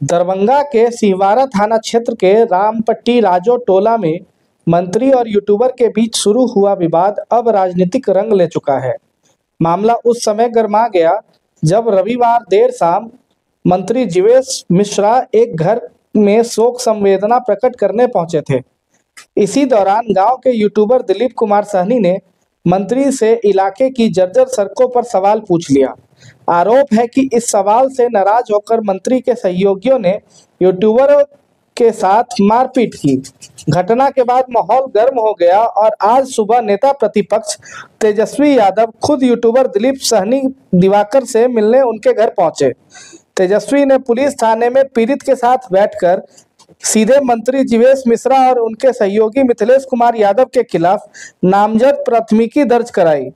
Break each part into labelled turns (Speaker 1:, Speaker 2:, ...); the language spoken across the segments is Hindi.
Speaker 1: दरभंगा के सिहवारा थाना क्षेत्र के रामपट्टी राजो टोला में मंत्री और यूट्यूबर के बीच शुरू हुआ विवाद अब राजनीतिक रंग ले चुका है। मामला उस समय गर्मा गया जब रविवार देर शाम मंत्री जीवेश मिश्रा एक घर में शोक संवेदना प्रकट करने पहुंचे थे। इसी दौरान गांव के यूट्यूबर दिलीप कुमार सहनी ने मंत्री से इलाके की जर्जर सड़कों पर सवाल पूछ लिया। आरोप है कि इस सवाल से नाराज होकर मंत्री के सहयोगियों ने यूट्यूबरों के साथ मारपीट की। घटना के बाद माहौल गर्म हो गया और आज सुबह नेता प्रतिपक्ष तेजस्वी यादव खुद यूट्यूबर दिलीप सहनी दिवाकर से मिलने उनके घर पहुंचे। तेजस्वी ने पुलिस थाने में पीड़ित के साथ बैठकर सीधे मंत्री जीवेश मिश्रा और उनके सहयोगी मिथिलेश कुमार यादव के खिलाफ नामजद प्राथमिकी दर्ज कराई।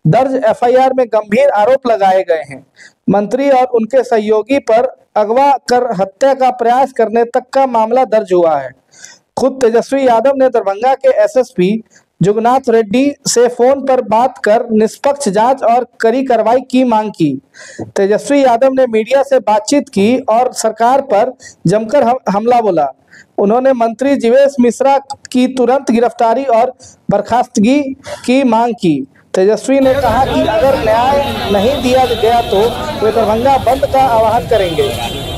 Speaker 1: दर्ज एफआईआर में गंभीर आरोप लगाए गए हैं। मंत्री और उनके सहयोगी पर अगवा कर हत्या का प्रयास करने तक का मामला दर्ज हुआ है। खुद तेजस्वी यादव ने दरभंगा के एसएसपी जुगनाथ रेड्डी से फोन पर बात कर निष्पक्ष जांच और कड़ी कार्रवाई की मांग की। तेजस्वी यादव ने मीडिया से बातचीत की और सरकार पर जमकर हमला बोला। उन्होंने मंत्री जीवेश मिश्रा की तुरंत गिरफ्तारी और बर्खास्तगी की मांग की। तेजस्वी ने कहा कि अगर न्याय नहीं दिया गया तो वे दरभंगा बंद का आह्वान करेंगे।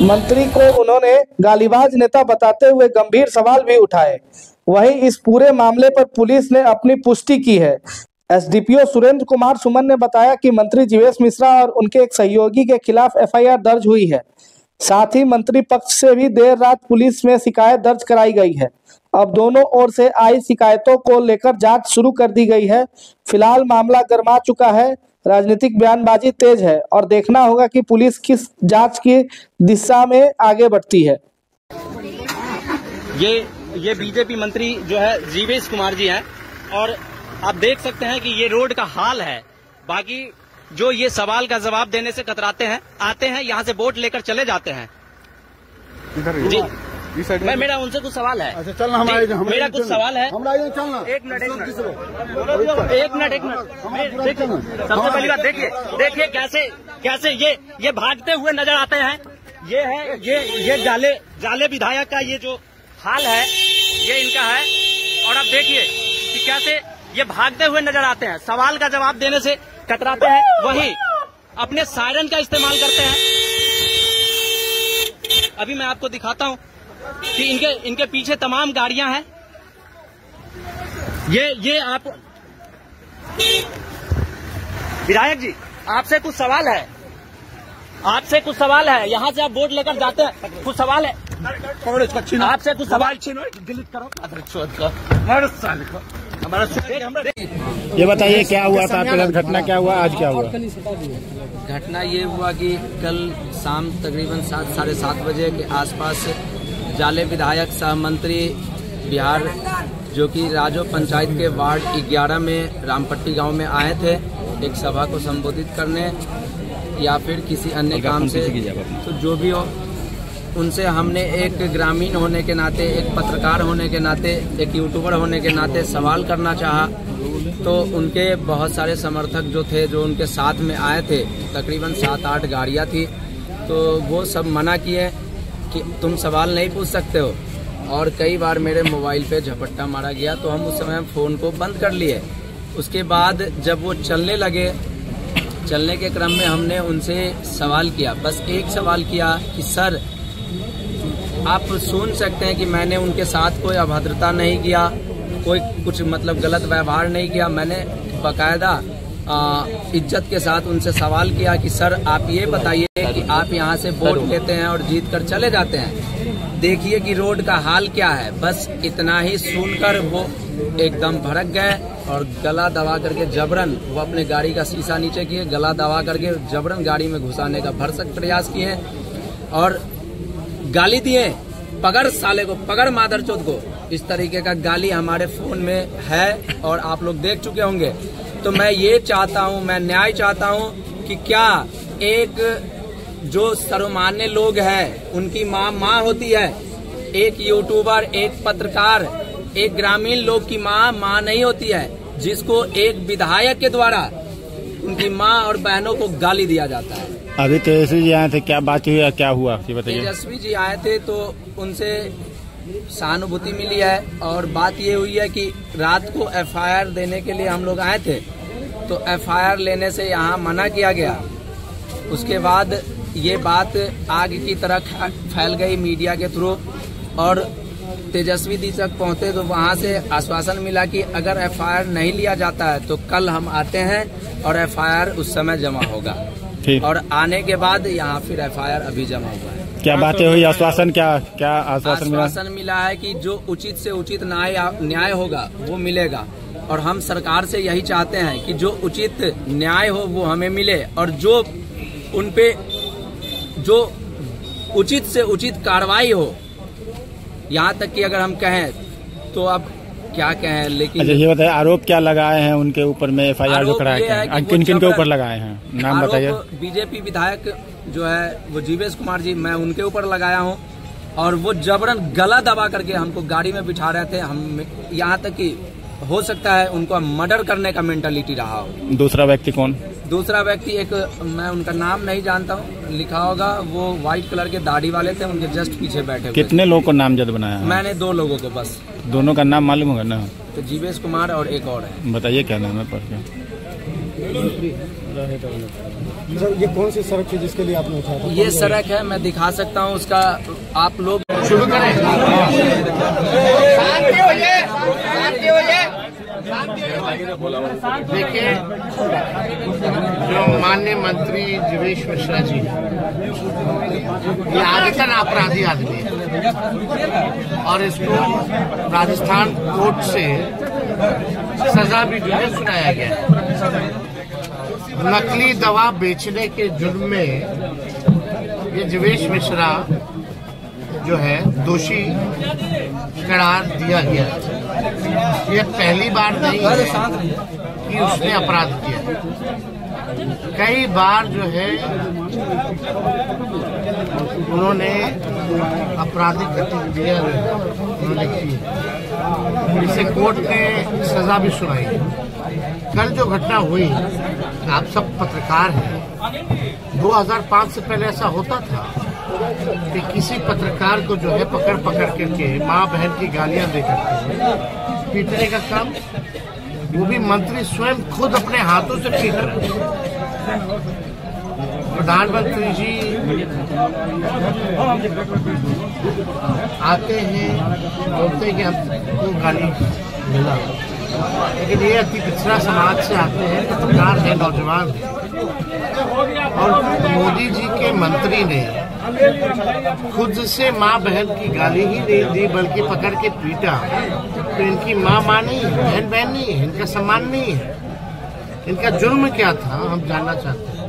Speaker 1: मंत्री को उन्होंने गालीबाज नेता बताते हुए गंभीर सवाल भी उठाए। वहीं इस पूरे मामले पर पुलिस ने अपनी पुष्टि की है। एसडीपीओ सुरेंद्र कुमार सुमन ने बताया कि मंत्री जीवेश मिश्रा और उनके एक सहयोगी के खिलाफ एफआईआर दर्ज हुई है। साथ ही मंत्री पक्ष से भी देर रात पुलिस में शिकायत दर्ज कराई गई है। अब दोनों ओर से आई शिकायतों को लेकर जांच शुरू कर दी गई है। फिलहाल मामला गर्मा चुका है, राजनीतिक बयानबाजी तेज है और देखना होगा कि पुलिस किस जांच की दिशा में आगे बढ़ती है।
Speaker 2: ये बीजेपी मंत्री जो है जीवेश कुमार जी हैं और आप देख सकते हैं कि ये रोड का हाल है। बाकी जो ये सवाल का जवाब देने से कतराते हैं, आते हैं यहाँ से वोट लेकर चले जाते हैं। जी मेरा उनसे कुछ सवाल है।
Speaker 3: अच्छा चलना,
Speaker 2: मेरा कुछ सवाल है।
Speaker 3: चलना।
Speaker 2: एक मिनट सबसे पहली बात देखिए कैसे ये भागते हुए नजर आते हैं। ये है ये जाले विधायक का ये जो हाल है ये इनका है। और अब देखिए कि कैसे ये भागते हुए नजर आते हैं, सवाल का जवाब देने से कतराते हैं, वहीं अपने सायरन का इस्तेमाल करते हैं। अभी मैं आपको दिखाता हूं कि इनके पीछे तमाम गाड़ियां हैं। ये आप विधायक जी आपसे कुछ सवाल है, यहाँ से आप वोट लेकर जाते हैं, कुछ सवाल है आपसे, कुछ सवाल डिलीट करो।
Speaker 3: ये बताइए क्या हुआ था आपके साथ, घटना क्या हुआ, आज क्या हुआ?
Speaker 4: घटना ये हुआ कि कल शाम तकरीबन 7-7:30 बजे के आसपास जाले विधायक सह मंत्री बिहार जो कि राजो पंचायत के वार्ड 11 में रामपट्टी गांव में आए थे एक सभा को संबोधित करने या फिर किसी अन्य काम से, तो जो भी हो उनसे हमने एक ग्रामीण होने के नाते, एक पत्रकार होने के नाते, एक यूट्यूबर होने के नाते सवाल करना चाहा। तो उनके बहुत सारे समर्थक जो थे, जो उनके साथ में आए थे, तकरीबन 7-8 गाड़ियाँ थी, तो वो सब मना किए कि तुम सवाल नहीं पूछ सकते हो। और कई बार मेरे मोबाइल पे झपट्टा मारा गया, तो हम उस समय फ़ोन को बंद कर लिए। उसके बाद जब वो चलने लगे, चलने के क्रम में हमने उनसे सवाल किया, बस एक सवाल किया कि सर आप सुन सकते हैं कि मैंने उनके साथ कोई अभद्रता नहीं किया, कोई कुछ मतलब गलत व्यवहार नहीं किया। मैंने बाकायदा इज्जत के साथ उनसे सवाल किया कि सर आप ये बताइए कि आप यहाँ से वोट लेते हैं और जीत कर चले जाते हैं, देखिए कि रोड का हाल क्या है। बस इतना ही सुनकर वो एकदम भड़क गए और गला दबा करके जबरन वो अपने गाड़ी का शीशा नीचे किए, गला दबा करके जबरन गाड़ी में घुसाने का भरसक प्रयास किए और गाली दिए, पकड़ साले को, पकड़ मादरचोद को। इस तरीके का गाली हमारे फोन में है और आप लोग देख चुके होंगे। तो मैं ये चाहता हूँ, मैं न्याय चाहता हूँ कि क्या एक जो सर्वमान्य लोग हैं उनकी माँ होती है, एक यूट्यूबर, एक पत्रकार, एक ग्रामीण लोग की माँ नहीं होती है, जिसको एक विधायक के द्वारा उनकी माँ और बहनों को गाली दिया जाता है।
Speaker 3: अभी तेजस्वी जी आए थे, क्या बात हुई या क्या हुआ ये बताइए।
Speaker 4: तेजस्वी जी आए थे तो उनसे सहानुभूति मिली है और बात ये हुई है कि रात को एफआईआर देने के लिए हम लोग आए थे तो एफआईआर लेने से यहाँ मना किया गया। उसके बाद ये बात आग की तरह फैल गई मीडिया के थ्रू और तेजस्वी जी तक पहुँचे तो वहाँ से आश्वासन मिला कि अगर एफआईआर नहीं लिया जाता है तो कल हम आते हैं और एफआईआर उस समय जमा होगा। और आने के बाद यहाँ फिर एफआईआर अभी जमा हुआ है।
Speaker 3: क्या बातें हुई, आश्वासन क्या आश्वासन मिला?
Speaker 4: आश्वासन मिला है कि जो उचित से उचित न्याय होगा वो मिलेगा और हम सरकार से यही चाहते हैं कि जो उचित न्याय हो वो हमें मिले और जो उनपे जो उचित से उचित कार्रवाई हो। यहाँ तक कि अगर हम कहें तो अब क्या कहें, लेकिन
Speaker 3: अच्छा ये बताइए आरोप क्या लगाए हैं उनके ऊपर में, एफआईआर जो कराया गया है किन किन के ऊपर लगाए हैं, नाम बताइए।
Speaker 4: बीजेपी विधायक जो है वो जीवेश कुमार जी, मैं उनके ऊपर लगाया हूँ और वो जबरन गला दबा करके हमको गाड़ी में बिठा रहे थे। हम यहाँ तक कि हो सकता है उनको मर्डर करने का मेंटालिटी रहा हो।
Speaker 3: दूसरा व्यक्ति कौन?
Speaker 4: दूसरा व्यक्ति एक मैं उनका नाम नहीं जानता हूँ, लिखा होगा, वो व्हाइट कलर के दाढ़ी वाले थे, उनके जस्ट पीछे बैठे हुए।
Speaker 3: कितने लोगों को नामजद बनाया है?
Speaker 4: मैंने 2 लोगों को बस।
Speaker 3: दोनों का नाम मालूम होगा ना?
Speaker 4: तो जीवेश कुमार और एक और है।
Speaker 3: बताइए क्या नाम है पढ़ के।
Speaker 5: ये कौन सी सड़क है जिसके लिए आपने उठाया था?
Speaker 4: ये सड़क है, मैं दिखा सकता हूँ उसका, आप लोग
Speaker 3: शुरू करें।
Speaker 6: देखिए, जो माननीय मंत्री जीवेश मिश्रा जी, ये आदतन अपराधी आदमी है और इसको राजस्थान कोर्ट से सजा भी जो है सुनाया गया है। नकली दवा बेचने के जुर्म में ये जीवेश मिश्रा जो है दोषी करार दिया गया। ये पहली बार नहीं है कि उसने अपराध किया, कई बार जो है उन्होंने आपराधिक गतिविधियां उन्होंने की, जिसे कोर्ट ने सजा भी सुनाई। कल जो घटना हुई, आप सब पत्रकार हैं, 2005 से पहले ऐसा होता था कि किसी पत्रकार को जो है पकड़ करके माँ बहन की गालियां देकर पीटने का काम, वो भी मंत्री स्वयं खुद अपने हाथों से पीट रहे। प्रधानमंत्री जी आते हैं, बोलते हैं कि हमको गाली मिला, लेकिन ये अति पिछड़ा समाज से आते हैं, पत्रकार है, नौजवान है, और मोदी जी के मंत्री ने खुद से माँ बहन की गाली ही नहीं दी बल्कि पकड़ के पीटा। तो इनकी माँ नहीं है, बहन नहीं है, इनका सम्मान नहीं है। इनका जुर्म क्या था हम जानना चाहते हैं।